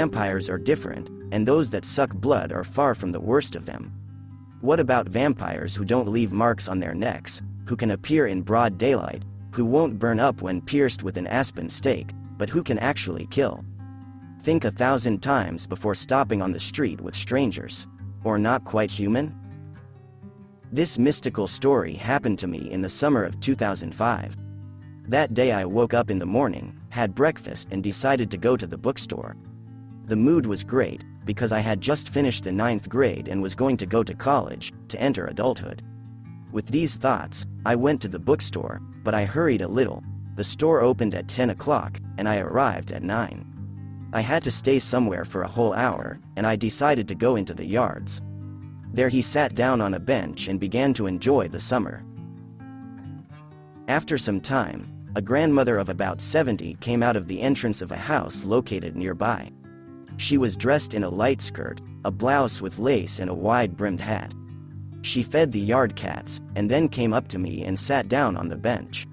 vampires are different, and those that suck blood are far from the worst of them. What about vampires who don't leave marks on their necks, who can appear in broad daylight, who won't burn up when pierced with an aspen stake, but who can actually kill? Think 1,000 times before stopping on the street with strangers. Or not quite human? This mystical story happened to me in the summer of 2005. That day I woke up in the morning, had breakfast and decided to go to the bookstore. The mood was great, because I had just finished the 9th grade and was going to go to college, to enter adulthood. With these thoughts, I went to the bookstore, but I hurried a little. The store opened at 10 o'clock, and I arrived at 9. I had to stay somewhere for a whole hour, and I decided to go into the yards. There he sat down on a bench and began to enjoy the summer. After some time, a grandmother of about 70 came out of the entrance of a house located nearby. She was dressed in a light skirt, a blouse with lace and a wide-brimmed hat. She fed the yard cats, and then came up to me and sat down on the bench.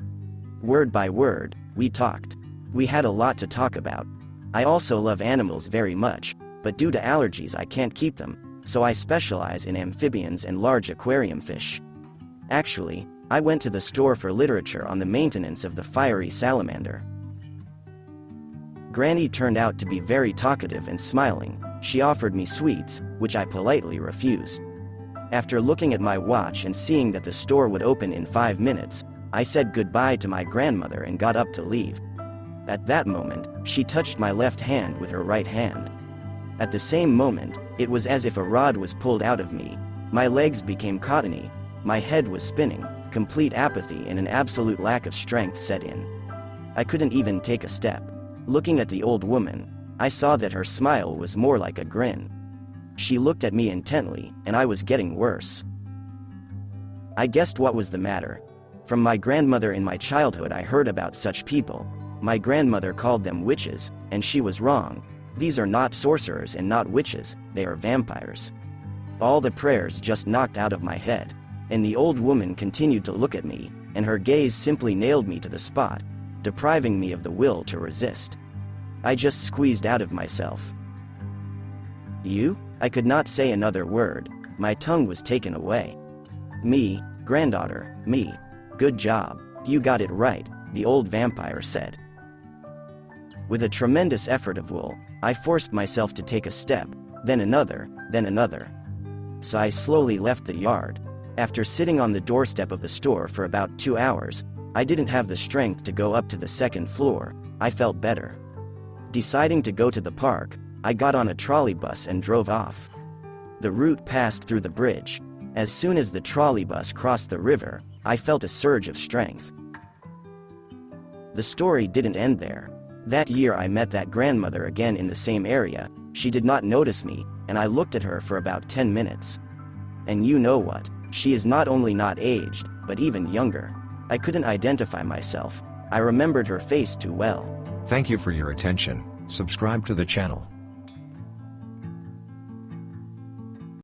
Word by word, we talked. We had a lot to talk about. I also love animals very much, but due to allergies I can't keep them, so I specialize in amphibians and large aquarium fish. Actually, I went to the store for literature on the maintenance of the fiery salamander. Granny turned out to be very talkative and smiling. She offered me sweets, which I politely refused. After looking at my watch and seeing that the store would open in 5 minutes, I said goodbye to my grandmother and got up to leave. At that moment, she touched my left hand with her right hand. At the same moment, it was as if a rod was pulled out of me. My legs became cottony, my head was spinning, complete apathy and an absolute lack of strength set in. I couldn't even take a step. Looking at the old woman, I saw that her smile was more like a grin. She looked at me intently, and I was getting worse. I guessed what was the matter. From my grandmother in my childhood I heard about such people. My grandmother called them witches, and she was wrong. These are not sorcerers and not witches, they are vampires. All the prayers just knocked out of my head, and the old woman continued to look at me, and her gaze simply nailed me to the spot, depriving me of the will to resist. I just squeezed out of myself. You? I could not say another word, my tongue was taken away. Me, granddaughter, me. Good job, you got it right, the old vampire said. With a tremendous effort of will, I forced myself to take a step, then another, then another. So I slowly left the yard. After sitting on the doorstep of the store for about 2 hours, I didn't have the strength to go up to the 2nd floor. I felt better. Deciding to go to the park, I got on a trolley bus and drove off. The route passed through the bridge. As soon as the trolley bus crossed the river, I felt a surge of strength. The story didn't end there. That year I met that grandmother again in the same area. She did not notice me, and I looked at her for about 10 minutes. And you know what? She is not only not aged, but even younger. I couldn't identify myself. I remembered her face too well. Thank you for your attention. Subscribe to the channel.